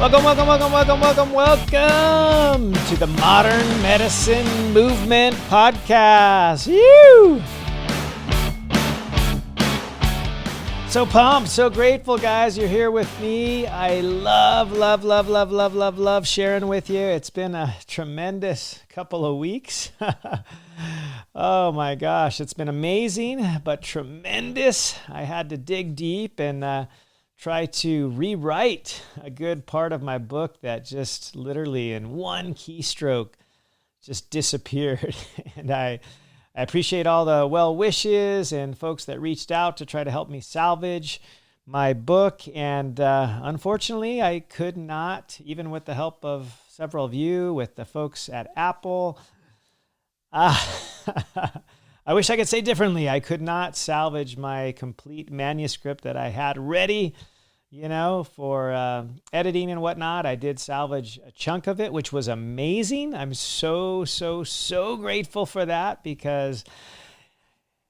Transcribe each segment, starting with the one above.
Welcome to the Modern Medicine Movement Podcast. Woo! So pumped, so grateful, guys. You're here with me. I love sharing with you. It's been a tremendous couple of weeks. Oh my gosh, it's been amazing, but tremendous. I had to dig deep and try to rewrite a good part of my book that just literally in one keystroke just disappeared. And I appreciate all the well wishes and folks that reached out to try to help me salvage my book. And unfortunately, I could not, even with the help of several of you, with the folks at Apple. I wish I could say differently. I could not salvage my complete manuscript that I had ready, for editing and whatnot. I did salvage a chunk of it, which was amazing. I'm so grateful for that, because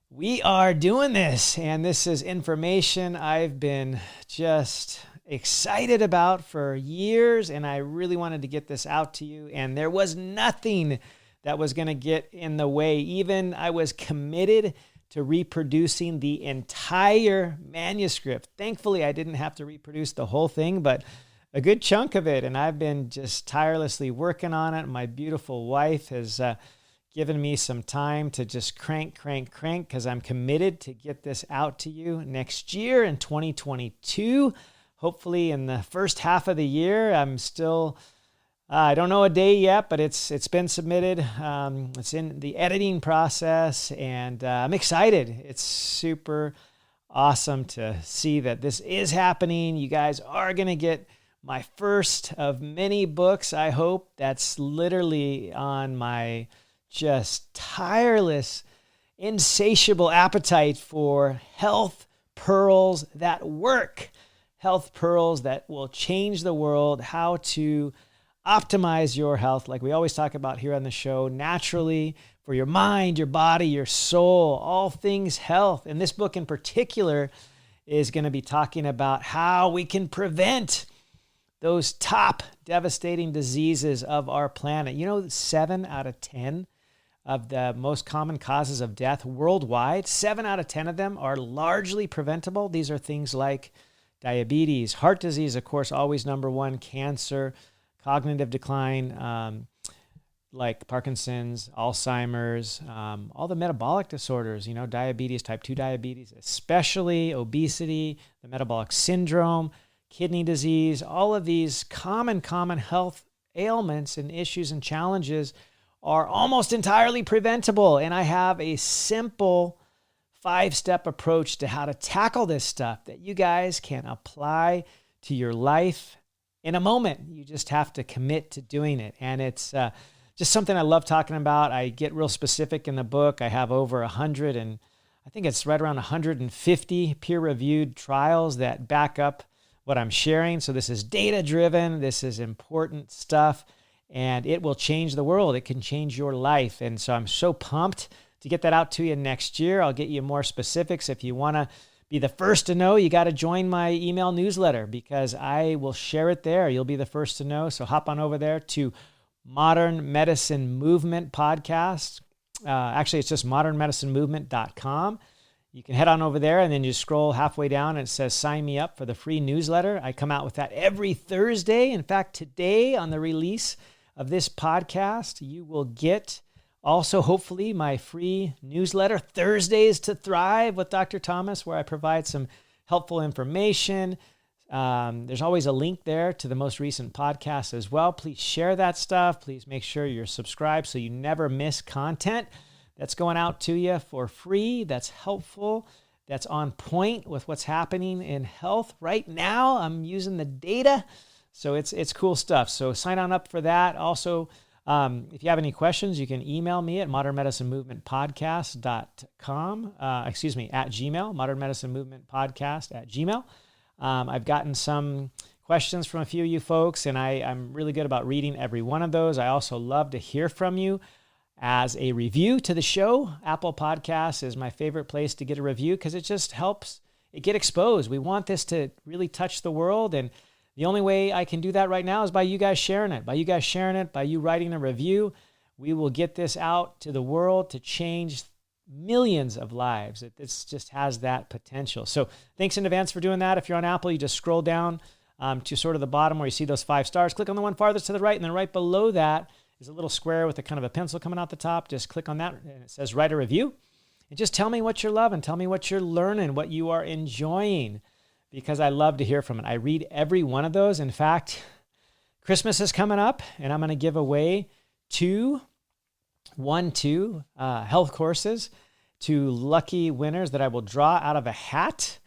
we are doing this, and this is information I've been just excited about for years, and I really wanted to get this out to you, and there was nothing that was going to get in the way. Even I was committed to reproducing the entire manuscript. Thankfully, I didn't have to reproduce the whole thing, but a good chunk of it. And I've been just tirelessly working on it. My beautiful wife has given me some time to just crank, because I'm committed to get this out to you next year in 2022. Hopefully in the first half of the year. I'm still... I don't know a day yet, but it's been submitted. It's in the editing process, and I'm excited. It's super awesome to see that this is happening. You guys are going to get my first of many books, I hope. That's literally on my just tireless, insatiable appetite for health pearls that work. Health pearls that will change the world, how to optimize your health, like we always talk about here on the show, naturally, for your mind, your body, your soul, all things health. And this book in particular is going to be talking about how we can prevent those top devastating diseases of our planet. 7 out of 10 of the most common causes of death worldwide, 7 out of 10 of them are largely preventable. These are things like diabetes, heart disease, of course, always number one, cancer, cognitive decline, like Parkinson's, Alzheimer's, all the metabolic disorders, diabetes, type 2 diabetes, especially obesity, the metabolic syndrome, kidney disease, all of these common health ailments and issues and challenges are almost entirely preventable. And I have a simple 5-step approach to how to tackle this stuff that you guys can apply to your life in a moment. You just have to commit to doing it. And it's just something I love talking about. I get real specific in the book. I have over 100, and I think it's right around 150 peer-reviewed trials that back up what I'm sharing. So this is data-driven. This is important stuff, and it will change the world. It can change your life. And so I'm so pumped to get that out to you next year. I'll get you more specifics. If you want to be the first to know, you got to join my email newsletter, because I will share it there. You'll be the first to know. So hop on over there to Modern Medicine Movement Podcast. Actually, it's just modernmedicinemovement.com. You can head on over there, and then you scroll halfway down and it says sign me up for the free newsletter. I come out with that every Thursday. In fact, today on the release of this podcast, you will get also, hopefully, my free newsletter, Thursdays to Thrive with Dr. Thomas, where I provide some helpful information. There's always a link there to the most recent podcast as well. Please share that stuff. Please make sure you're subscribed so you never miss content that's going out to you for free, that's helpful, that's on point with what's happening in health right now. I'm using the data, so it's cool stuff. So sign on up for that. Also, if you have any questions, you can email me at modernmedicinemovementpodcast.com, at Gmail, modernmedicinemovementpodcast@gmail. I've gotten some questions from a few of you folks, and I'm really good about reading every one of those. I also love to hear from you as a review to the show. Apple Podcasts is my favorite place to get a review, because it just helps it get exposed. We want this to really touch the world, and The only way I can do that right now is by you guys sharing it, by you writing a review. We will get this out to the world to change millions of lives. This just has that potential. So thanks in advance for doing that. If you're on Apple, you just scroll down to sort of the bottom where you see those 5 stars. Click on the one farthest to the right, and then right below that is a little square with a kind of a pencil coming out the top. Just click on that, and it says write a review. And just tell me what you're loving. Tell me what you're learning, what you are enjoying, because I love to hear from it. I read every one of those. In fact, Christmas is coming up, and I'm going to give away 2 health courses to lucky winners that I will draw out of a hat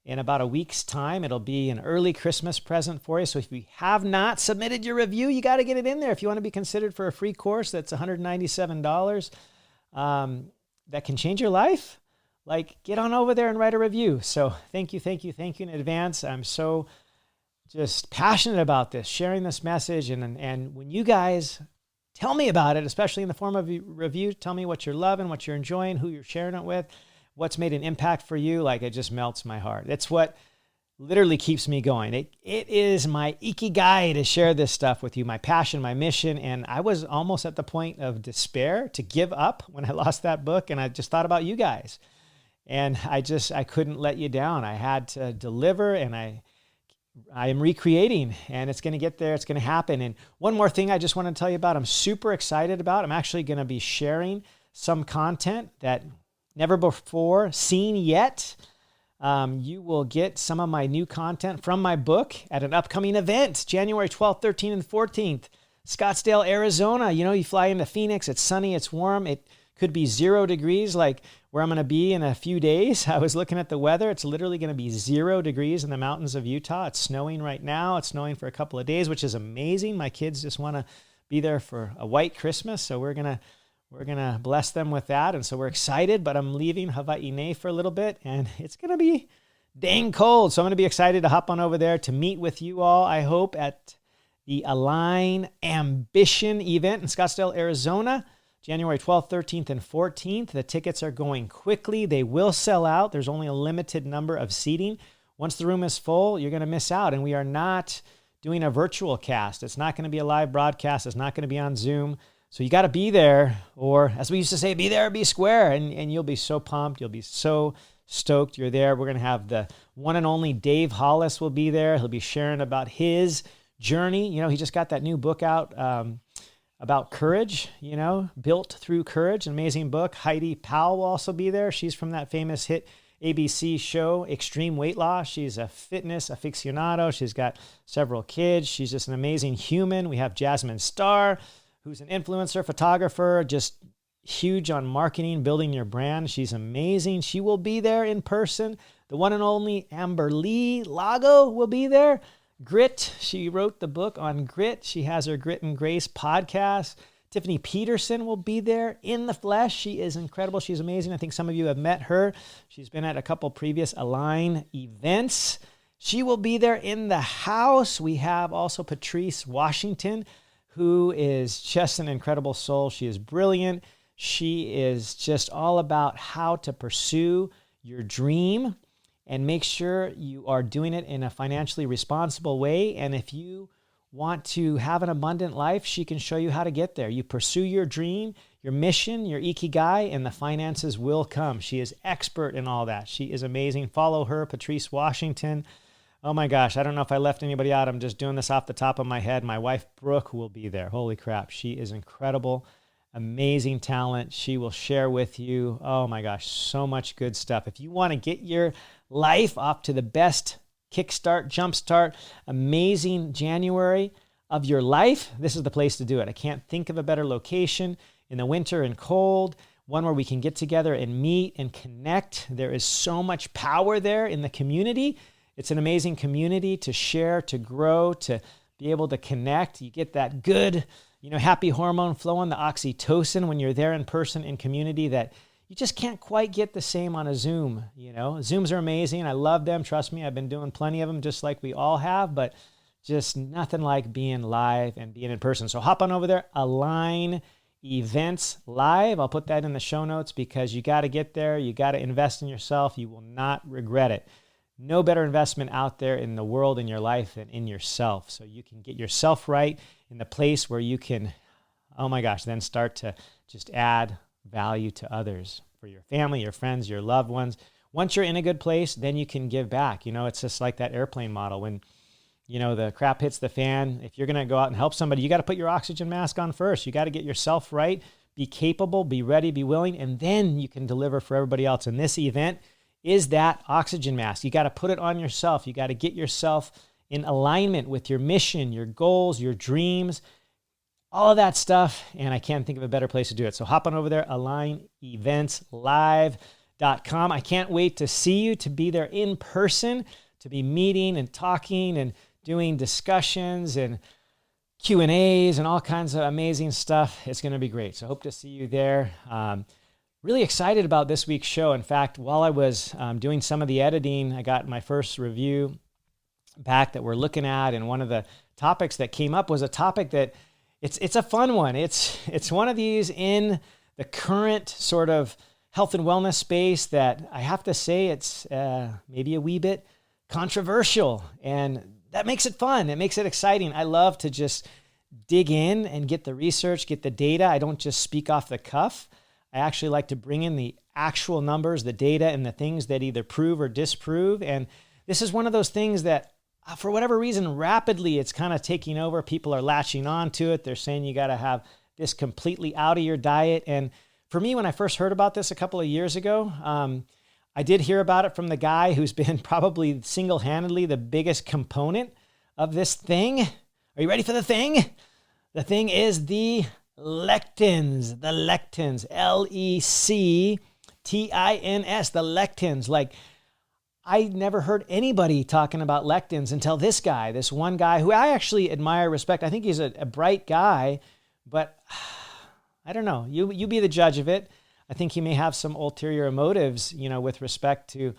in about a week's time. It'll be an early Christmas present for you. So if you have not submitted your review, you got to get it in there. If you want to be considered for a free course that's $197 that can change your life, like, get on over there and write a review. So thank you in advance. I'm so just passionate about this, sharing this message. And when you guys tell me about it, especially in the form of a review, tell me what you're loving, what you're enjoying, who you're sharing it with, what's made an impact for you. Like, it just melts my heart. It's what literally keeps me going. It is my ikigai to share this stuff with you, my passion, my mission. And I was almost at the point of despair to give up when I lost that book. And I just thought about you guys. And I couldn't let you down. I had to deliver, and I am recreating, and it's going to get there. It's going to happen. And one more thing I just want to tell you about, I'm super excited about. I'm actually going to be sharing some content that never before seen yet. You will get some of my new content from my book at an upcoming event, January 12th, 13th, and 14th, Scottsdale, Arizona. You know, you fly into Phoenix, it's sunny, it's warm. It could be 0 degrees like where I'm going to be in a few days. I was looking at the weather. It's literally going to be 0 degrees in the mountains of Utah. It's snowing right now. It's snowing for a couple of days, which is amazing. My kids just want to be there for a white Christmas. So we're going to bless them with that. And so we're excited, but I'm leaving Hawaii for a little bit, and it's going to be dang cold. So I'm going to be excited to hop on over there to meet with you all, I hope, at the Align Ambition event in Scottsdale, Arizona, January 12th, 13th, and 14th. The tickets are going quickly. They will sell out. There's only a limited number of seating. Once the room is full, you're going to miss out. And we are not doing a virtual cast. It's not going to be a live broadcast. It's not going to be on Zoom. So you got to be there, or as we used to say, be there or be square. And you'll be so pumped. You'll be so stoked you're there. We're going to have the one and only Dave Hollis will be there. He'll be sharing about his journey. You know, he just got that new book out, about courage, you know, Built Through Courage, an amazing book. Heidi Powell will also be there. She's from that famous hit ABC show, Extreme Weight Loss. She's a fitness aficionado. She's got several kids. She's just an amazing human. We have Jasmine Starr, who's an influencer, photographer, just huge on marketing, building your brand. She's amazing. She will be there in person. The one and only Amber Lee Lago will be there. Grit, she wrote the book on grit. She has her Grit and Grace podcast. Tiffany Peterson will be there in the flesh. She is incredible. She's amazing. I think some of you have met her. She's been at a couple previous Align events. She will be there in the house. We have also Patrice Washington, who is just an incredible soul. She is brilliant. She is just all about how to pursue your dream and make sure you are doing it in a financially responsible way. And if you want to have an abundant life, she can show you how to get there. You pursue your dream, your mission, your ikigai, and the finances will come. She is expert in all that. She is amazing. Follow her, Patrice Washington. Oh my gosh, I don't know if I left anybody out. I'm just doing this off the top of my head. My wife, Brooke, will be there. Holy crap. She is incredible, amazing talent. She will share with you. Oh my gosh, so much good stuff. If you want to get your life off to the best kickstart, jumpstart, amazing January of your life, this is the place to do it. I can't think of a better location in the winter and cold, one where we can get together and meet and connect. There is so much power there in the community. It's an amazing community to share, to grow, to be able to connect. You get that good, happy hormone flowing, the oxytocin when you're there in person in community that you just can't quite get the same on a Zoom. Zooms are amazing. I love them. Trust me, I've been doing plenty of them just like we all have, but just nothing like being live and being in person. So hop on over there, Align Events Live. I'll put that in the show notes because you got to get there. You got to invest in yourself. You will not regret it. no better investment out there in the world, in your life, than in yourself. So you can get yourself right in the place where you can, oh my gosh, then start to just add value to others, for your family, your friends, your loved ones. Once you're in a good place, then you can give back. It's just like that airplane model. When, the crap hits the fan, if you're going to go out and help somebody, you got to put your oxygen mask on first. You got to get yourself right, be capable, be ready, be willing, and then you can deliver for everybody else. And this event is that oxygen mask. You got to put it on yourself. You got to get yourself in alignment with your mission, your goals, your dreams, all of that stuff. And I can't think of a better place to do it. So hop on over there, AlignEventsLive.com. I can't wait to see you, to be there in person, to be meeting and talking and doing discussions and Q&As and all kinds of amazing stuff. It's going to be great. So hope to see you there. Really excited about this week's show. In fact, while I was doing some of the editing, I got my first review back that we're looking at. And one of the topics that came up was a topic that it's a fun one. It's one of these in the current sort of health and wellness space that I have to say it's maybe a wee bit controversial. And that makes it fun. It makes it exciting. I love to just dig in and get the research, get the data. I don't just speak off the cuff. I actually like to bring in the actual numbers, the data, and the things that either prove or disprove. And this is one of those things that, for whatever reason, rapidly it's kind of taking over. People are latching on to it. They're saying you got to have this completely out of your diet. And for me, when I first heard about this a couple of years ago, I did hear about it from the guy who's been probably single-handedly the biggest component of this thing. Are you ready for the thing? The thing is the lectins, L-E-C-T-I-N-S, the lectins. Like, I never heard anybody talking about lectins until this guy, this one guy who I actually admire, respect. I think he's a bright guy, but I don't know. You be the judge of it. I think he may have some ulterior motives, with respect to,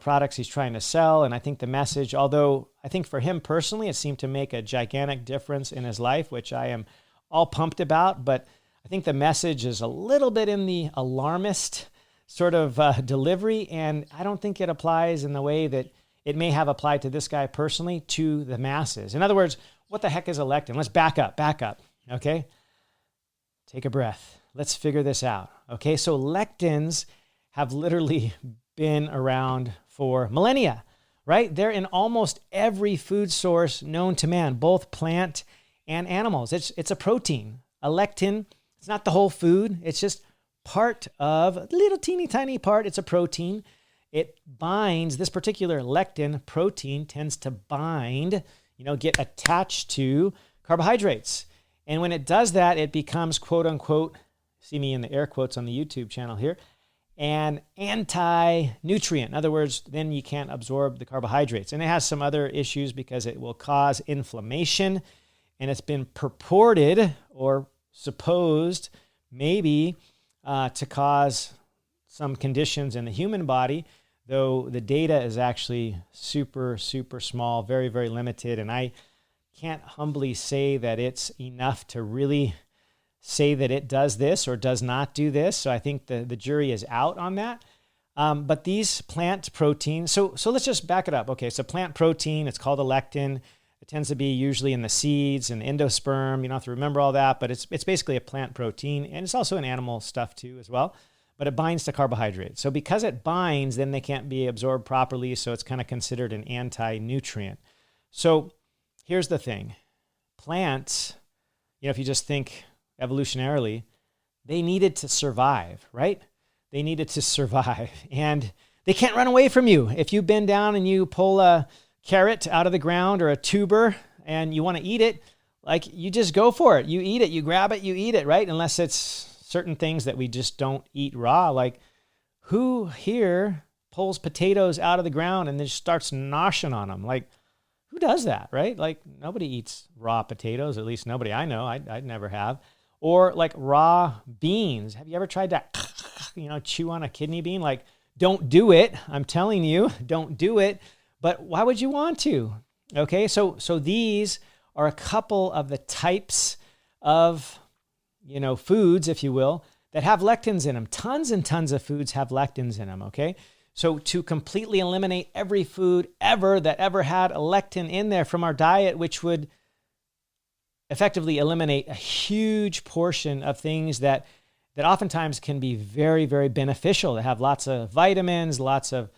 products he's trying to sell. And I think the message, although I think for him personally, it seemed to make a gigantic difference in his life, which I am all pumped about. But I think the message is a little bit in the alarmist sort of delivery. And I don't think it applies in the way that it may have applied to this guy personally to the masses. In other words, what the heck is a lectin? Let's back up. Okay. Take a breath. Let's figure this out. Okay, so lectins have literally been around for millennia, right? They're in almost every food source known to man, both plant and animals. It's a protein. A lectin, it's not the whole food. It's just part of a little teeny tiny part. It's a protein. It binds, this particular lectin protein tends to bind, get attached to carbohydrates. And when it does that, it becomes, quote unquote, see me in the air quotes on the YouTube channel here, an anti-nutrient. In other words, then you can't absorb the carbohydrates. And it has some other issues because it will cause inflammation. And it's been purported or supposed maybe to cause some conditions in the human body, though the data is actually super, super small, very, very limited. And I can't humbly say that it's enough to really say that it does this or does not do this. So I think the jury is out on that. But these plant proteins, so let's just back it up. Okay, so plant protein, it's called a lectin. It tends to be usually in the seeds and the endosperm. You don't have to remember all that, but it's basically a plant protein. And it's also in animal stuff too as well. But it binds to carbohydrates. So because it binds, then they can't be absorbed properly. So it's kind of considered an anti-nutrient. So here's the thing. Plants, if you just think evolutionarily, they needed to survive, right? They needed to survive. And they can't run away from you. If you bend down and you pull a carrot out of the ground or a tuber and you want to eat it, like you just go for it. You eat it, you grab it, you eat it, right? Unless it's certain things that we just don't eat raw. Like who here pulls potatoes out of the ground and then starts noshing on them? Like who does that, right? Like nobody eats raw potatoes, at least nobody I know. I'd never have. Or like raw beans. Have you ever tried to, chew on a kidney bean? Like, don't do it. I'm telling you, don't do it. But why would you want to? Okay, so these are a couple of the types of, foods, if you will, that have lectins in them. Tons and tons of foods have lectins in them, okay? So to completely eliminate every food ever that ever had a lectin in there from our diet, which would effectively eliminate a huge portion of things that oftentimes can be very, very beneficial. They have lots of vitamins, lots of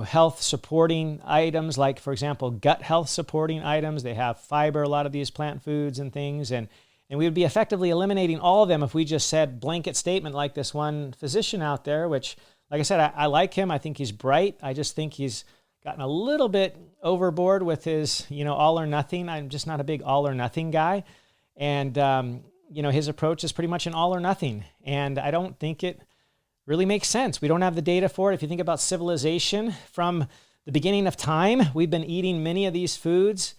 health supporting items, like, for example, gut health supporting items. They have fiber, a lot of these plant foods and things. And we would be effectively eliminating all of them if we just said blanket statement like this one physician out there, which, like I said, I like him. I think he's bright. I just think he's gotten a little bit overboard with his, all or nothing. I'm just not a big all or nothing guy. And, his approach is pretty much an all or nothing. And I don't think it really makes sense. We don't have the data for it. If you think about civilization from the beginning of time, we've been eating many of these foods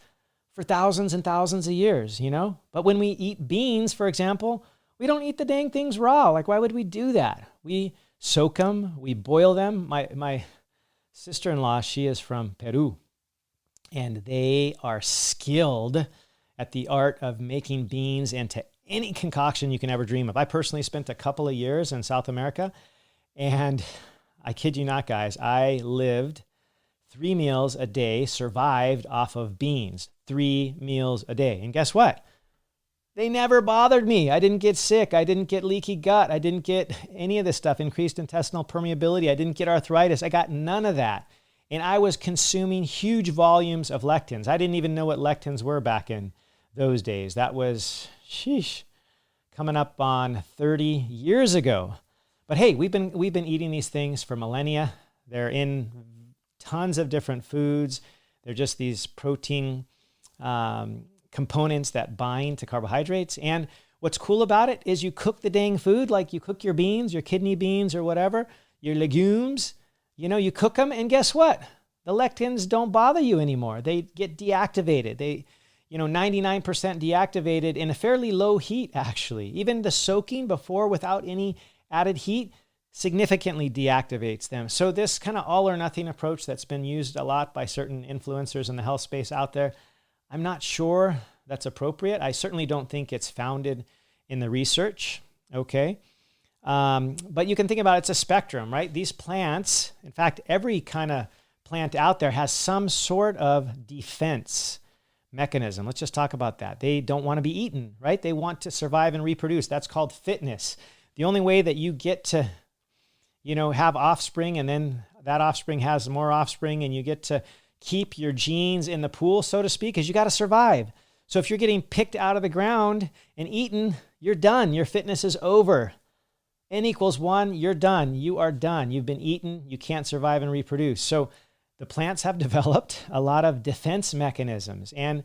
for thousands and thousands of years, But when we eat beans, for example, we don't eat the dang things raw. Like, why would we do that? We soak them, we boil them. My sister-in-law, she is from Peru, and they are skilled at the art of making beans into any concoction you can ever dream of. I personally spent a couple of years in South America, and I kid you not, guys, I lived 3 meals a day, survived off of beans, 3 meals a day. And guess what? They never bothered me. I didn't get sick. I didn't get leaky gut. I didn't get any of this stuff, increased intestinal permeability. I didn't get arthritis. I got none of that. And I was consuming huge volumes of lectins. I didn't even know what lectins were back in those days. That was, coming up on 30 years ago. But hey, we've been eating these things for millennia. They're in tons of different foods. They're just these protein components that bind to carbohydrates. And what's cool about it is you cook the dang food, like you cook your beans, your kidney beans or whatever, your legumes, you cook them, and guess what? The lectins don't bother you anymore. They get deactivated. They 99% deactivated in a fairly low heat, actually. Even the soaking before without any added heat significantly deactivates them. So this kind of all or nothing approach that's been used a lot by certain influencers in the health space out there, I'm not sure that's appropriate. I certainly don't think it's founded in the research, okay? But you can think about it's a spectrum, right? These plants, in fact, every kind of plant out there has some sort of defense mechanism. Let's just talk about that. They don't want to be eaten, right? They want to survive and reproduce. That's called fitness. The only way that you get to, have offspring, and then that offspring has more offspring, and you get to keep your genes in the pool, so to speak, is you got to survive. So if you're getting picked out of the ground and eaten, you're done. Your fitness is over. N equals 1, you're done. You are done. You've been eaten. You can't survive and reproduce. So the plants have developed a lot of defense mechanisms, and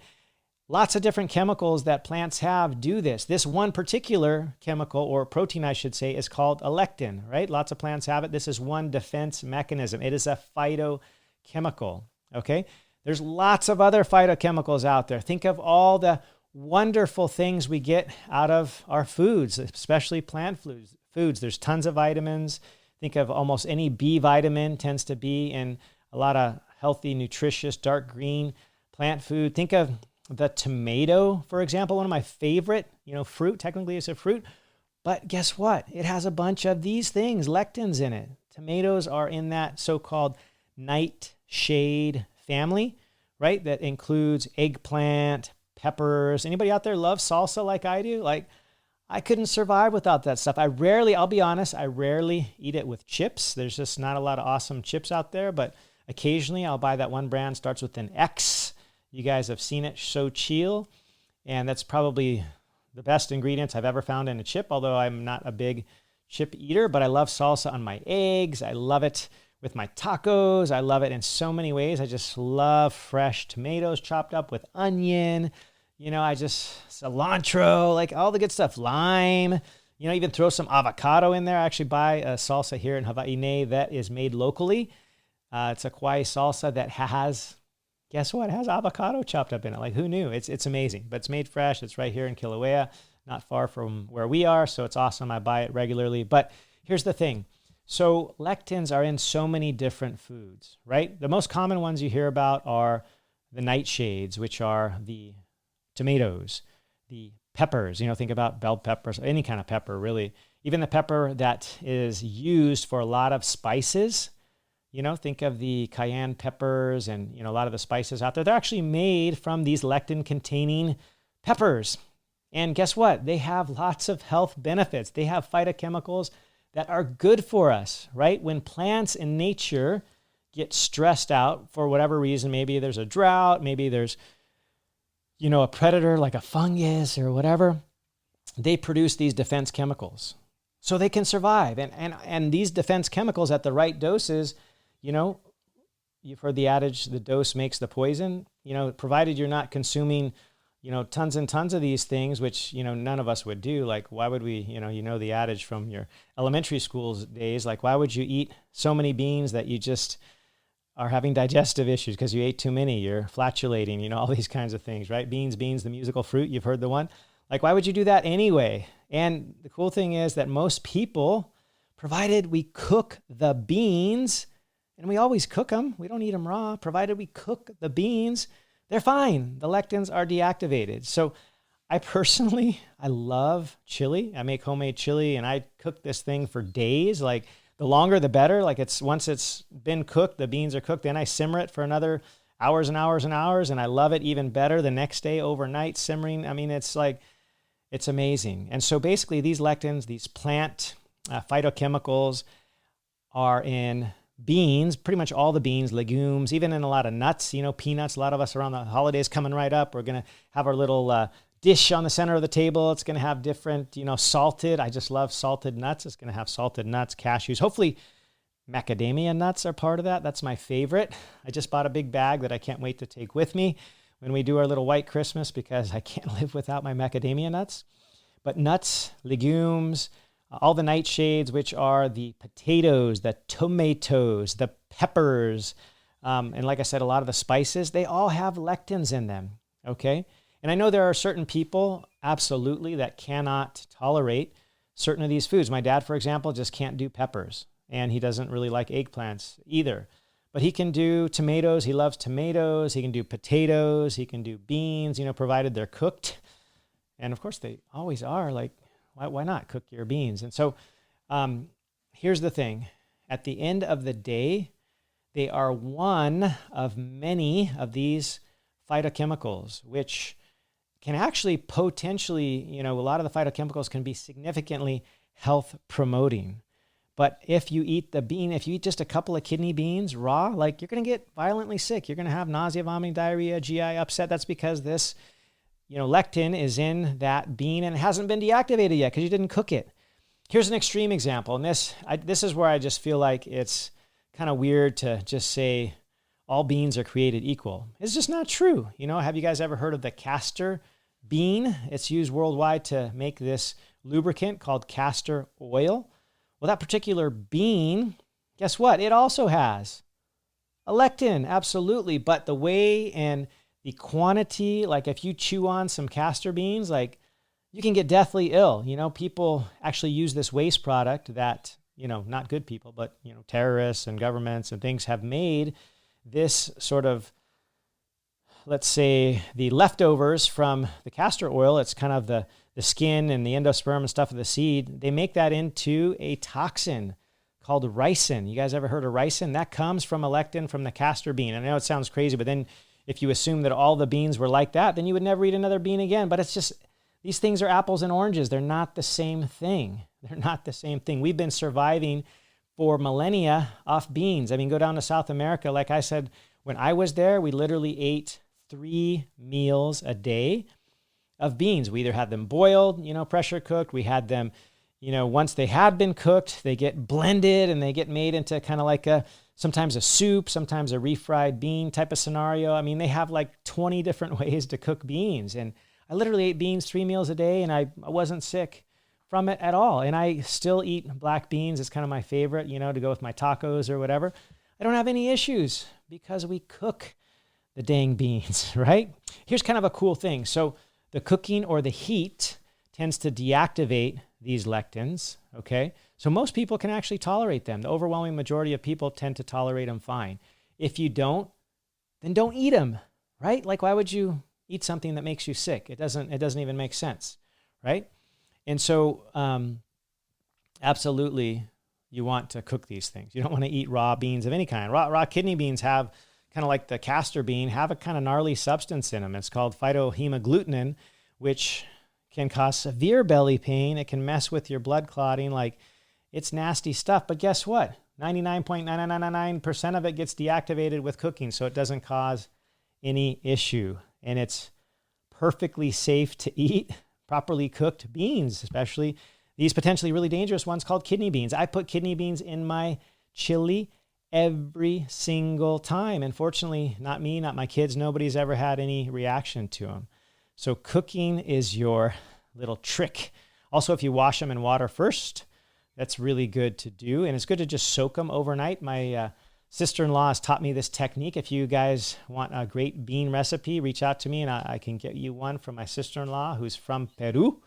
lots of different chemicals that plants have do this. This one particular chemical, or protein, I should say, is called a lectin, right? Lots of plants have it. This is one defense mechanism. It is a phytochemical, okay? There's lots of other phytochemicals out there. Think of all the wonderful things we get out of our foods, especially plant foods. There's tons of vitamins. Think of almost any B vitamin tends to be in a lot of healthy, nutritious, dark green plant food. Think of the tomato, for example, one of my favorite, fruit. Technically it's a fruit, but guess what? It has a bunch of these things, lectins in it. Tomatoes are in that so-called nightshade family, right? That includes eggplant, peppers. Anybody out there love salsa like I do? Like, I couldn't survive without that stuff. I'll be honest, I rarely eat it with chips. There's just not a lot of awesome chips out there, but occasionally I'll buy that one brand, starts with an X. You guys have seen it, So Chill, and that's probably the best ingredients I've ever found in a chip, although I'm not a big chip eater, but I love salsa on my eggs. I love it with my tacos. I love it in so many ways. I just love fresh tomatoes chopped up with onion. Cilantro, like all the good stuff, lime, even throw some avocado in there. I actually buy a salsa here in Hawaii that is made locally. It's a Kauai salsa that has, guess what? It has avocado chopped up in it. Like, who knew? It's amazing, but it's made fresh. It's right here in Kilauea, not far from where we are. So it's awesome. I buy it regularly. But here's the thing. So lectins are in so many different foods, right? The most common ones you hear about are the nightshades, which are the tomatoes, the peppers, think about bell peppers, any kind of pepper, really. Even the pepper that is used for a lot of spices, Think of the cayenne peppers and, a lot of the spices out there. They're actually made from these lectin-containing peppers. And guess what? They have lots of health benefits. They have phytochemicals that are good for us, right? When plants in nature get stressed out for whatever reason, maybe there's a drought, maybe there's, a predator like a fungus or whatever, they produce these defense chemicals so they can survive. And these defense chemicals at the right doses, you've heard the adage, the dose makes the poison, provided you're not consuming, tons and tons of these things, which, none of us would do. Like, why would we, the adage from your elementary school's days, like, why would you eat so many beans that you just are having digestive issues because you ate too many, you're flatulating, all these kinds of things, right? Beans, the musical fruit, you've heard the one. Like, why would you do that anyway? And the cool thing is that most people, provided we cook the beans, and we always cook them, we don't eat them raw, provided we cook the beans, they're fine. The lectins are deactivated. So I love chili. I make homemade chili and I cook this thing for days. Like, the longer the better. Like, once it's been cooked, the beans are cooked, then I simmer it for another hours and hours and hours, and I love it even better the next day overnight simmering. I mean, it's amazing. And so basically these lectins, these plant phytochemicals are in beans, pretty much all the beans, legumes, even in a lot of nuts, peanuts. A lot of us around the holidays coming right up, we're going to have our little dish on the center of the table. It's going to have different, salted. I just love salted nuts. It's going to have salted nuts, cashews. Hopefully macadamia nuts are part of that. That's my favorite. I just bought a big bag that I can't wait to take with me when we do our little white Christmas because I can't live without my macadamia nuts. But nuts, legumes, all the nightshades, which are the potatoes, the tomatoes, the peppers, and like I said, a lot of the spices, they all have lectins in them, okay? And I know there are certain people, absolutely, that cannot tolerate certain of these foods. My dad, for example, just can't do peppers, and he doesn't really like eggplants either. But he can do tomatoes. He loves tomatoes. He can do potatoes. He can do beans, provided they're cooked. And of course, they always are. Like, why not cook your beans? And so here's the thing. At the end of the day, they are one of many of these phytochemicals, which can actually potentially, a lot of the phytochemicals can be significantly health promoting. But if you eat if you eat just a couple of kidney beans raw, like, you're going to get violently sick. You're going to have nausea, vomiting, diarrhea, GI upset. That's because this, lectin is in that bean and it hasn't been deactivated yet because you didn't cook it. Here's an extreme example. And this is where I just feel like it's kind of weird to just say all beans are created equal. It's just not true. Have you guys ever heard of the castor bean? It's used worldwide to make this lubricant called castor oil. Well, that particular bean, guess what? It also has a lectin, absolutely. But the way and the quantity, like if you chew on some castor beans, like, you can get deathly ill. People actually use this waste product that, not good people, but, terrorists and governments and things have made this sort of, let's say, the leftovers from the castor oil. It's kind of the skin and the endosperm and stuff of the seed. They make that into a toxin called ricin. You guys ever heard of ricin? That comes from a lectin from the castor bean. I know it sounds crazy, but then if you assume that all the beans were like that, then you would never eat another bean again. But it's just, these things are apples and oranges. They're not the same thing. They're not the same thing. We've been surviving for millennia off beans. I mean, go down to South America. Like I said, when I was there, we literally ate 3 meals a day of beans. We either had them boiled, pressure cooked. We had them, once they had been cooked, they get blended and they get made into kind of like sometimes a soup, sometimes a refried bean type of scenario. I mean, they have like 20 different ways to cook beans. And I literally ate beans 3 meals a day and I wasn't sick from it at all. And I still eat black beans. It's kind of my favorite, to go with my tacos or whatever. I don't have any issues because we cook the dang beans, right? Here's kind of a cool thing. So the cooking or the heat tends to deactivate these lectins, okay? So most people can actually tolerate them. The overwhelming majority of people tend to tolerate them fine. If you don't, then don't eat them, right? Like, why would you eat something that makes you sick? It doesn't even make sense, right? And so absolutely, you want to cook these things. You don't want to eat raw beans of any kind. Raw kidney beans have kind of like the castor bean, have a kind of gnarly substance in them. It's called phytohemagglutinin, which can cause severe belly pain. It can mess with your blood clotting. Like, it's nasty stuff. But guess what? 99.9999% of it gets deactivated with cooking, so it doesn't cause any issue. And it's perfectly safe to eat properly cooked beans, especially these potentially really dangerous ones called kidney beans. I put kidney beans in my chili every single time. And fortunately, not me, not my kids, nobody's ever had any reaction to them. So cooking is your little trick. Also, if you wash them in water first, that's really good to do. And it's good to just soak them overnight. My sister-in-law has taught me this technique. If you guys want a great bean recipe, reach out to me and I can get you one from my sister-in-law who's from Peru.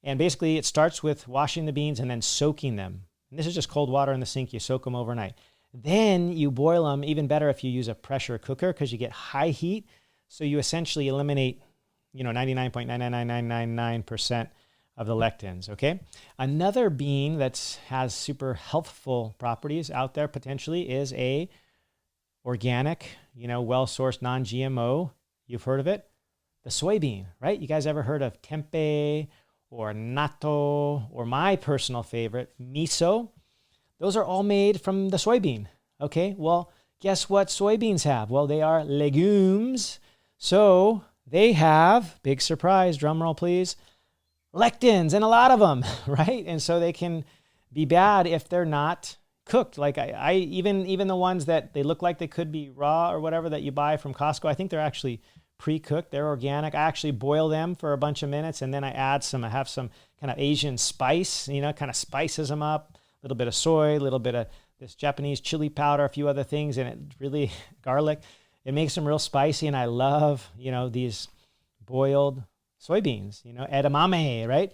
And basically, it starts with washing the beans and then soaking them. And this is just cold water in the sink. You soak them overnight. Then you boil them, even better if you use a pressure cooker because you get high heat. So you essentially eliminate, 99.99999% of the lectins, okay? Another bean that has super healthful properties out there potentially is a organic, well-sourced, non-GMO. You've heard of it? The soybean, right? You guys ever heard of tempeh or natto or my personal favorite, miso? Those are all made from the soybean, okay? Well, guess what soybeans have? Well, they are legumes. So they have, big surprise, drum roll please, lectins, and a lot of them, right? And so they can be bad if they're not cooked. Like I even the ones that they look like they could be raw or whatever that you buy from Costco, I think they're actually pre-cooked. They're organic. I actually boil them for a bunch of minutes and then I have some kind of Asian spice, kind of spices them up. A little bit of soy, a little bit of this Japanese chili powder, a few other things, and it really, garlic. It makes them real spicy, and I love, these boiled soybeans, edamame, right?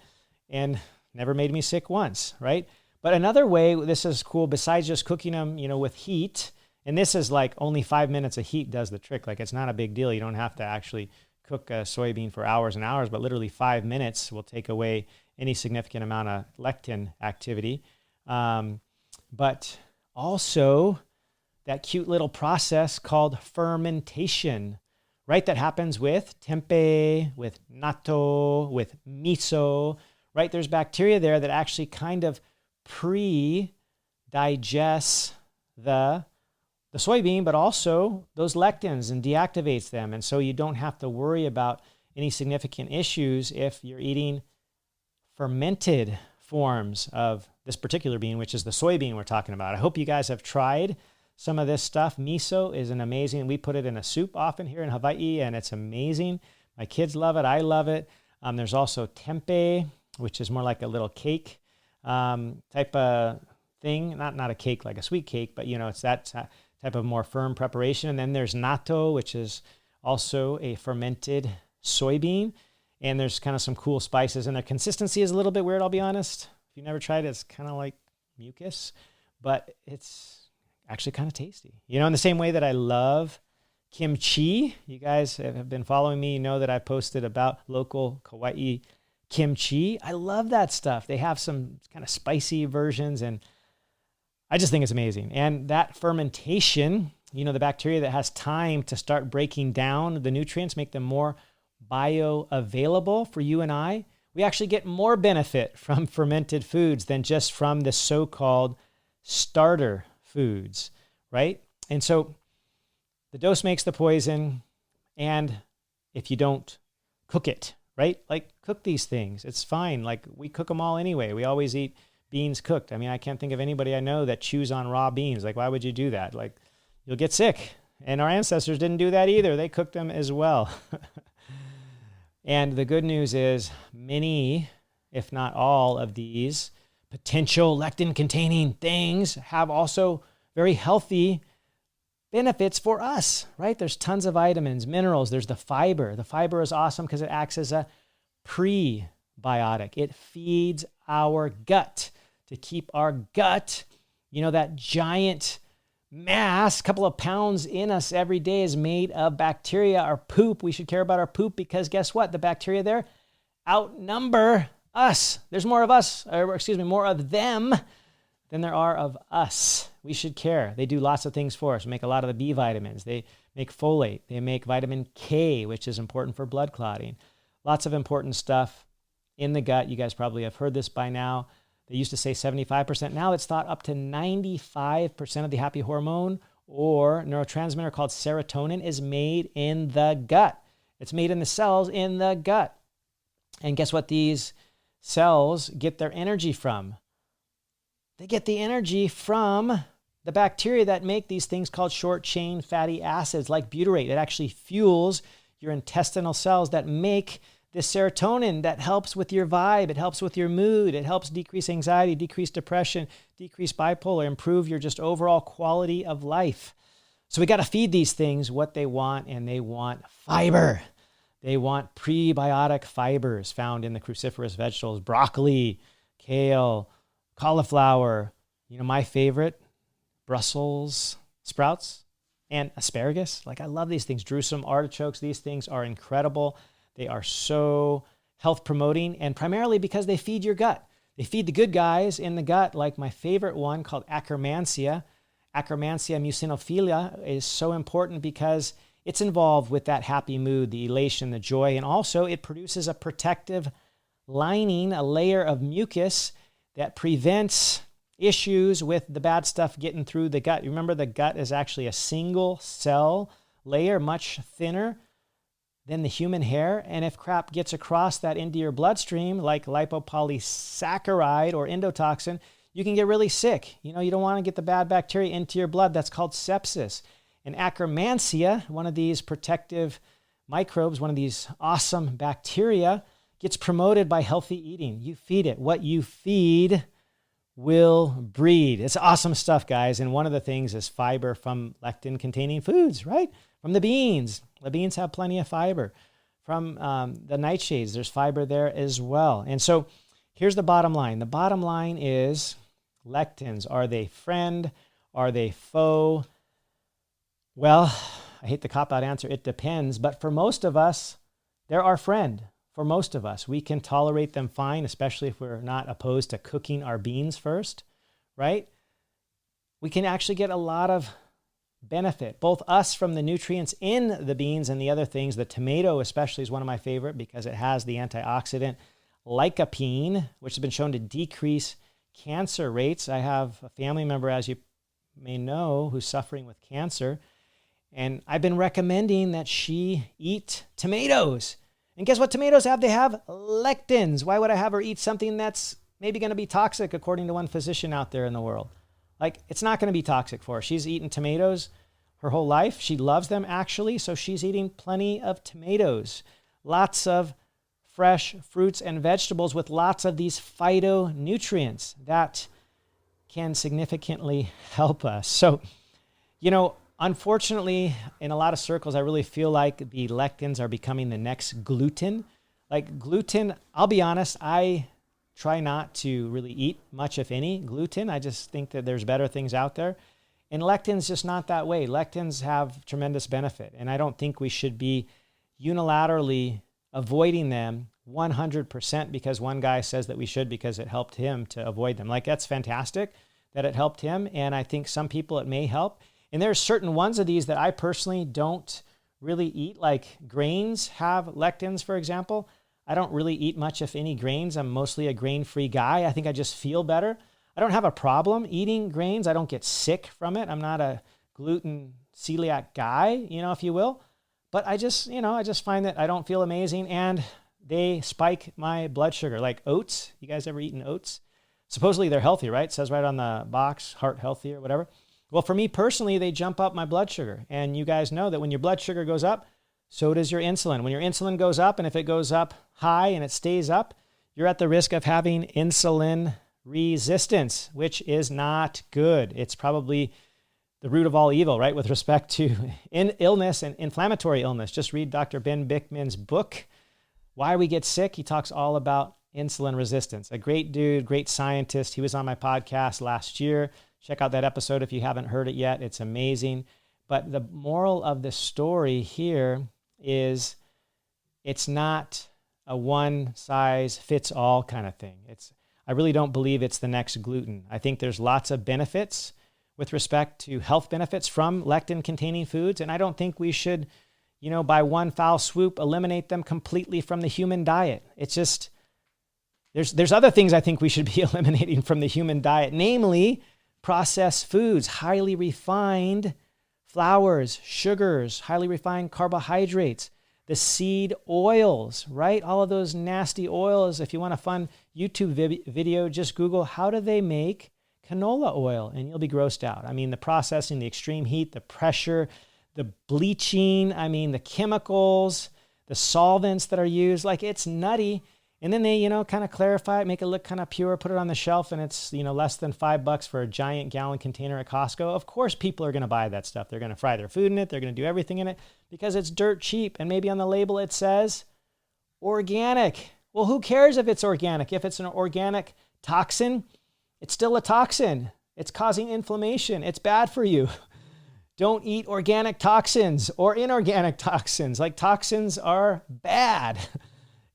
And never made me sick once, right? But another way this is cool, besides just cooking them, with heat, and this is like only 5 minutes of heat does the trick. Like, it's not a big deal. You don't have to actually cook a soybean for hours and hours, but literally 5 minutes will take away any significant amount of lectin activity. But also that cute little process called fermentation, right? That happens with tempeh, with natto, with miso, right? There's bacteria there that actually kind of pre-digests the soybean, but also those lectins and deactivates them. And so you don't have to worry about any significant issues if you're eating fermented forms of this particular bean, which is the soybean we're talking about. I hope you guys have tried some of this stuff. Miso is an amazing, we put it in a soup often here in Hawaii, and it's amazing. My kids love it. I love it. There's also tempeh, which is more like a little cake type of thing. Not a cake like a sweet cake, but it's that type of more firm preparation. And then there's natto, which is also a fermented soybean. And there's kind of some cool spices, and their consistency is a little bit weird, I'll be honest. If you've never tried it, it's kind of like mucus, but it's actually kind of tasty. In the same way that I love kimchi. You guys have been following me, you know that I posted about local Kauai kimchi. I love that stuff. They have some kind of spicy versions, and I just think it's amazing. And that fermentation, the bacteria that has time to start breaking down the nutrients, make them more bioavailable for you and I. We actually get more benefit from fermented foods than just from the so-called starter foods, right? And so the dose makes the poison, and if you don't cook it, right? Like, cook these things. It's fine. Like, we cook them all anyway. We always eat beans cooked. I mean, I can't think of anybody I know that chews on raw beans. Like, why would you do that? Like, you'll get sick. And our ancestors didn't do that either. They cooked them as well. And the good news is many, if not all, of these potential lectin-containing things have also very healthy benefits for us, right? There's tons of vitamins, minerals. There's the fiber. The fiber is awesome because it acts as a prebiotic. It feeds our gut to keep our gut, that giant mass, couple of pounds in us every day is made of bacteria. Our poop, we should care about our poop because guess what? The bacteria there outnumber us. There's more of us, more of them than there are of us. We should care. They do lots of things for us. They make a lot of the B vitamins. They make folate. They make vitamin K, which is important for blood clotting. Lots of important stuff in the gut. You guys probably have heard this by now. They used to say 75%. Now it's thought up to 95% of the happy hormone or neurotransmitter called serotonin is made in the gut. It's made in the cells in the gut. And guess what these cells get their energy from? They get the energy from the bacteria that make these things called short-chain fatty acids like butyrate. It actually fuels your intestinal cells that make this serotonin that helps with your vibe. It helps with your mood. It helps decrease anxiety, decrease depression, decrease bipolar, improve your just overall quality of life. So we got to feed these things what they want, and they want fiber. They want prebiotic fibers found in the cruciferous vegetables, broccoli, kale, cauliflower. You know, my favorite, Brussels sprouts and asparagus. Like, I love these things. Jerusalem artichokes. These things are incredible. They are so health promoting, and primarily because they feed your gut. They feed the good guys in the gut, like my favorite one called Akkermansia. Akkermansia muciniphila is so important because it's involved with that happy mood, the elation, the joy, and also it produces a protective lining, a layer of mucus that prevents issues with the bad stuff getting through the gut. You remember the gut is actually a single cell layer, much thinner than the human hair. And if crap gets across that into your bloodstream, like lipopolysaccharide or endotoxin, you can get really sick. You know, you don't want to get the bad bacteria into your blood. That's called sepsis. And Akkermansia, one of these protective microbes, one of these awesome bacteria, gets promoted by healthy eating. You feed it. What you feed will breed. It's awesome stuff, guys. And one of the things is fiber from lectin-containing foods, right? From the beans. The beans have plenty of fiber. From the nightshades, there's fiber there as well. And so here's the bottom line. The bottom line is lectins. Are they friend? Are they foe? Well, I hate the cop-out answer. It depends. But for most of us, they're our friend. For most of us, we can tolerate them fine, especially if we're not opposed to cooking our beans first, right? We can actually get a lot of benefit, both us from the nutrients in the beans and the other things. The tomato especially is one of my favorite because it has the antioxidant lycopene, which has been shown to decrease cancer rates. I have a family member, as you may know, who's suffering with cancer, and I've been recommending that she eat tomatoes. And guess what tomatoes have? They have lectins. Why would I have her eat something that's maybe going to be toxic, according to one physician out there in the world? Like, it's not going to be toxic for her. She's eaten tomatoes her whole life. She loves them, actually, so she's eating plenty of tomatoes. Lots of fresh fruits and vegetables with lots of these phytonutrients that can significantly help us. So, you know, unfortunately, in a lot of circles, I really feel like the lectins are becoming the next gluten. Like gluten, I'll be honest, I try not to really eat much, if any, gluten. I just think that there's better things out there. And lectins just not that way. Lectins have tremendous benefit. And I don't think we should be unilaterally avoiding them 100% because one guy says that we should because it helped him to avoid them. Like, that's fantastic that it helped him. And I think some people it may help. And there's certain ones of these that I personally don't really eat, like grains have lectins, for example. I don't really eat much, if any, grains. I'm mostly a grain-free guy. I think I just feel better. I don't have a problem eating grains. I don't get sick from it. I'm not a gluten celiac guy, you know, if you will. But I just find that I don't feel amazing, and they spike my blood sugar. Like oats. You guys ever eaten oats? Supposedly they're healthy, right? It says right on the box, heart healthy or whatever. Well, for me personally, they jump up my blood sugar. And you guys know that when your blood sugar goes up, so does your insulin. When your insulin goes up, and if it goes up high and it stays up, you're at the risk of having insulin resistance, which is not good. It's probably the root of all evil, right, with respect to illness and inflammatory illness. Just read Dr. Ben Bickman's book, Why We Get Sick. He talks all about insulin resistance. A great dude, great scientist. He was on my podcast last year. Check out that episode if you haven't heard it yet. It's amazing. But the moral of the story here is it's not a one-size-fits-all kind of thing. I really don't believe it's the next gluten. I think there's lots of benefits with respect to health benefits from lectin-containing foods, and I don't think we should, by one foul swoop, eliminate them completely from the human diet. It's just, there's other things I think we should be eliminating from the human diet, namely processed foods, highly refined flours, sugars, highly refined carbohydrates, the seed oils, right? All of those nasty oils. If you want a fun YouTube video, just Google, how do they make canola oil? And you'll be grossed out. I mean, the processing, the extreme heat, the pressure, the bleaching, the chemicals, the solvents that are used, it's nutty. And then they, kind of clarify it, make it look kind of pure, put it on the shelf, and it's, less than $5 for a giant gallon container at Costco. Of course, people are going to buy that stuff. They're going to fry their food in it. They're going to do everything in it because it's dirt cheap. And maybe on the label it says organic. Well, who cares if it's organic? If it's an organic toxin, it's still a toxin. It's causing inflammation. It's bad for you. Don't eat organic toxins or inorganic toxins. Toxins are bad.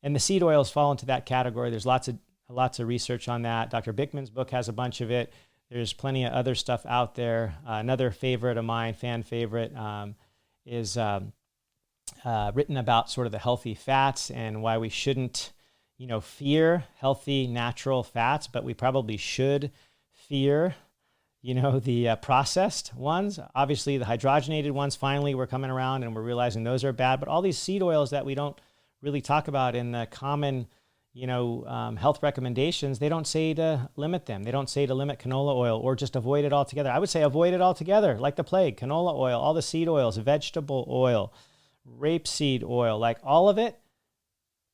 And the seed oils fall into that category. There's lots of research on that. Dr. Bickman's book has a bunch of it. There's plenty of other stuff out there. Another favorite of mine, fan favorite, is written about sort of the healthy fats and why we shouldn't, fear healthy, natural fats, but we probably should fear, the processed ones. Obviously, the hydrogenated ones, finally, we're coming around and we're realizing those are bad. But all these seed oils that we don't really talk about in the common, health recommendations, they don't say to limit them. They don't say to limit canola oil or just avoid it altogether. I would say avoid it altogether, like the plague. Canola oil, all the seed oils, vegetable oil, rapeseed oil, all of it,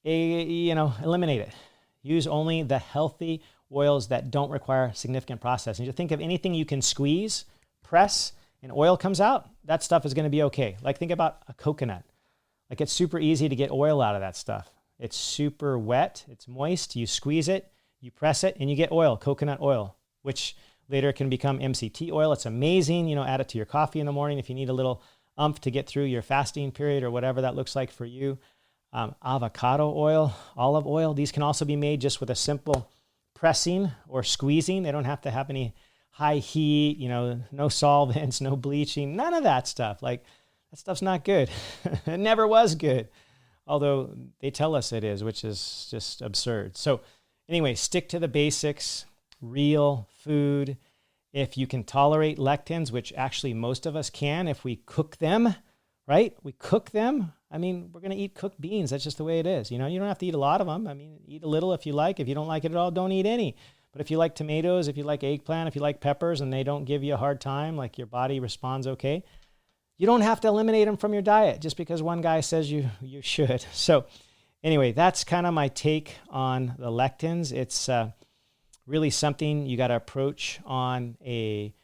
eliminate it. Use only the healthy oils that don't require significant processing. You think of anything you can squeeze, press, and oil comes out, that stuff is going to be okay. Think about a coconut. It's super easy to get oil out of that stuff. It's super wet. It's moist. You squeeze it, you press it, and you get oil, coconut oil, which later can become MCT oil. It's amazing. Add it to your coffee in the morning if you need a little oomph to get through your fasting period or whatever that looks like for you. Avocado oil, olive oil. These can also be made just with a simple pressing or squeezing. They don't have to have any high heat, no solvents, no bleaching, none of that stuff. That stuff's not good. It never was good, although they tell us it is, which is just absurd. So anyway, stick to the basics, real food. If you can tolerate lectins, which actually most of us can if we cook them, right? We cook them. We're going to eat cooked beans. That's just the way it is. You don't have to eat a lot of them. Eat a little if you like. If you don't like it at all, don't eat any. But if you like tomatoes, if you like eggplant, if you like peppers, and they don't give you a hard time, your body responds okay, you don't have to eliminate them from your diet just because one guy says you should. So anyway, that's kind of my take on the lectins. It's really something you got to approach on a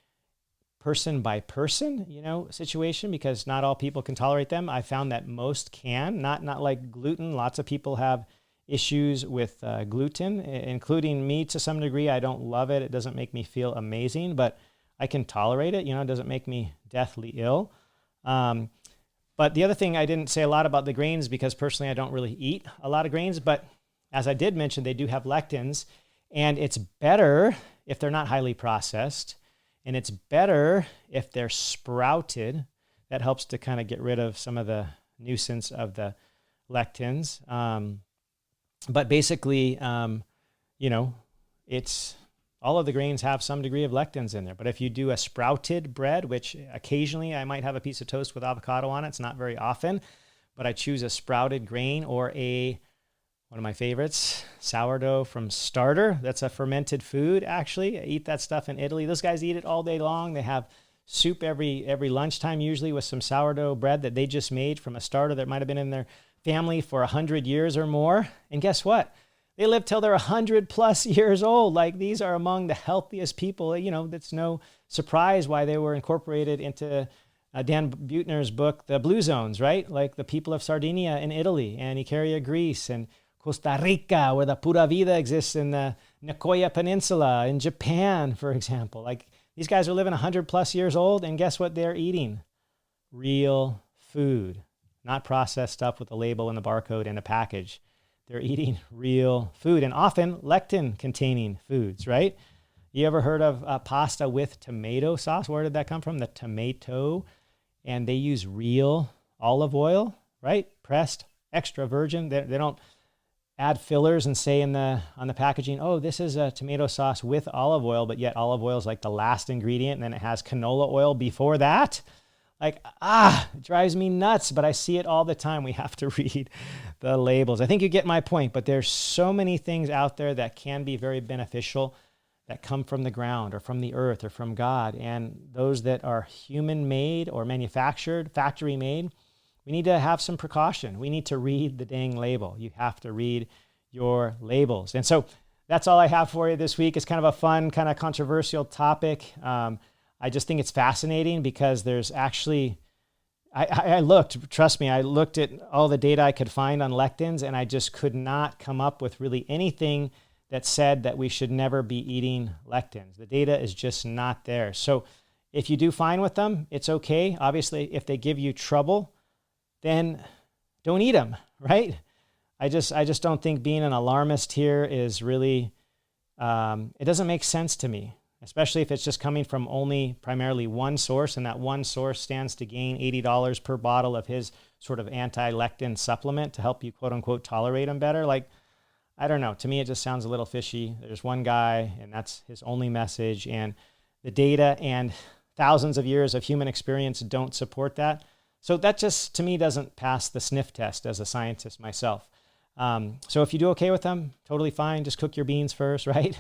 person by person, situation, because not all people can tolerate them. I found that most can, not like gluten. Lots of people have issues with gluten, including me to some degree. I don't love it. It doesn't make me feel amazing, but I can tolerate it. It doesn't make me deathly ill. But the other thing, I didn't say a lot about the grains because personally I don't really eat a lot of grains, but as I did mention, they do have lectins, and it's better if they're not highly processed, and it's better if they're sprouted. That helps to kind of get rid of some of the nuisance of the lectins. But basically, it's all of the grains have some degree of lectins in there. But if you do a sprouted bread, which occasionally I might have a piece of toast with avocado on it, it's not very often, but I choose a sprouted grain or one of my favorites, sourdough from Starter. That's a fermented food, actually. I eat that stuff in Italy. Those guys eat it all day long. They have soup every lunchtime, usually with some sourdough bread that they just made from a starter that might have been in their family for 100 years or more. And guess what? They live till they're 100 plus years old. These are among the healthiest people. That's no surprise why they were incorporated into Dan Buettner's book, The Blue Zones, right? The people of Sardinia in Italy and Icaria, Greece, and Costa Rica, where the Pura Vida exists in the Nicoya Peninsula, in Japan, for example. These guys are living 100 plus years old, and guess what they're eating? Real food, not processed stuff with a label and a barcode and a package. they're eating real food, and often lectin-containing foods, right? You ever heard of pasta with tomato sauce? Where did that come from? The tomato. And they use real olive oil, right? Pressed, extra virgin. They don't add fillers and say on the packaging, oh, this is a tomato sauce with olive oil, but yet olive oil is like the last ingredient, and then it has canola oil before that. Like, it drives me nuts, but I see it all the time. We have to read the labels. I think you get my point, but there's so many things out there that can be very beneficial that come from the ground or from the earth or from God. And those that are human-made or manufactured, factory-made, we need to have some precaution. We need to read the dang label. You have to read your labels. And so that's all I have for you this week. It's kind of a fun, kind of controversial topic. I just think it's fascinating because there's actually, I looked at all the data I could find on lectins, and I just could not come up with really anything that said that we should never be eating lectins. The data is just not there. So if you do fine with them, it's okay. Obviously, if they give you trouble, then don't eat them, right? I just don't think being an alarmist here is really, it doesn't make sense to me, especially if it's just coming from only primarily one source, and that one source stands to gain $80 per bottle of his sort of anti-lectin supplement to help you, quote unquote, tolerate them better. Like, I don't know. To me, it just sounds a little fishy. There's one guy, and that's his only message, and the data and thousands of years of human experience don't support that. So that just, to me, doesn't pass the sniff test as a scientist myself. So if you do okay with them, totally fine. Just cook your beans first, right?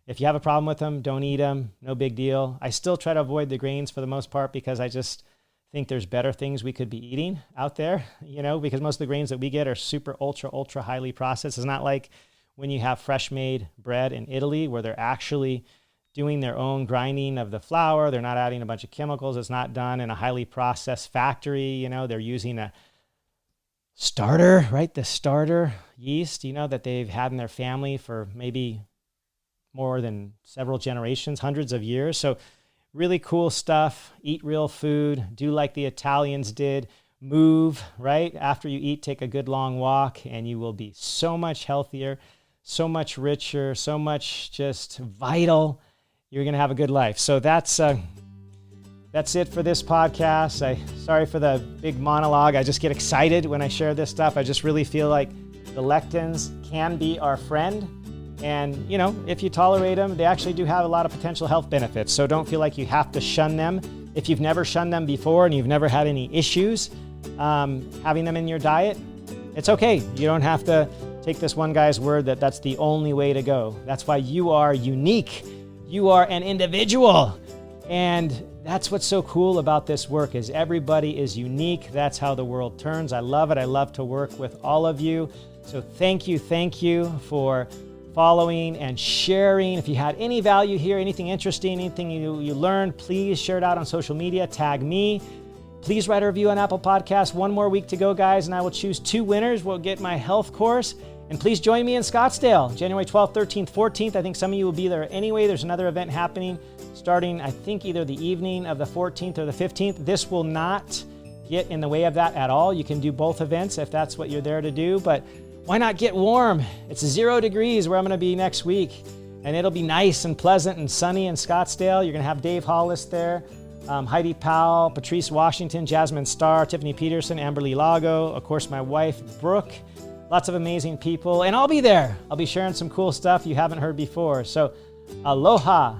If you have a problem with them, don't eat them. No big deal. I still try to avoid the grains for the most part because I just think there's better things we could be eating out there, because most of the grains that we get are super, ultra highly processed. It's not like when you have fresh made bread in Italy where they're actually doing their own grinding of the flour. They're not adding a bunch of chemicals. It's not done in a highly processed factory. They're using a starter, right? The starter yeast, that they've had in their family for maybe more than several generations, hundreds of years. So really cool stuff. Eat real food. Do like the Italians did. Move, right? After you eat, take a good long walk, and you will be so much healthier, so much richer, so much just vital. You're going to have a good life. So that's it for this podcast. Sorry for the big monologue. I just get excited when I share this stuff. I just really feel like the lectins can be our friend. And, if you tolerate them, they actually do have a lot of potential health benefits. So don't feel like you have to shun them. If you've never shunned them before and you've never had any issues having them in your diet, it's okay. You don't have to take this one guy's word that that's the only way to go. That's why you are unique. You are an individual. And that's what's so cool about this work is everybody is unique. That's how the world turns. I love it. I love to work with all of you. So thank you for following and sharing. If you had any value here, anything interesting, anything you learned, please share it out on social media. Tag me. Please write a review on Apple Podcasts. One more week to go, guys, and I will choose 2 winners. We'll get my health course. And please join me in Scottsdale, January 12th, 13th, 14th. I think some of you will be there anyway. There's another event happening starting, I think, either the evening of the 14th or the 15th. This will not get in the way of that at all. You can do both events if that's what you're there to do, but why not get warm? It's 0 degrees where I'm going to be next week, and it'll be nice and pleasant and sunny in Scottsdale. You're going to have Dave Hollis there, Heidi Powell, Patrice Washington, Jasmine Starr, Tiffany Peterson, Amberly Lago, of course, my wife, Brooke. Lots of amazing people, and I'll be there. I'll be sharing some cool stuff you haven't heard before. So aloha.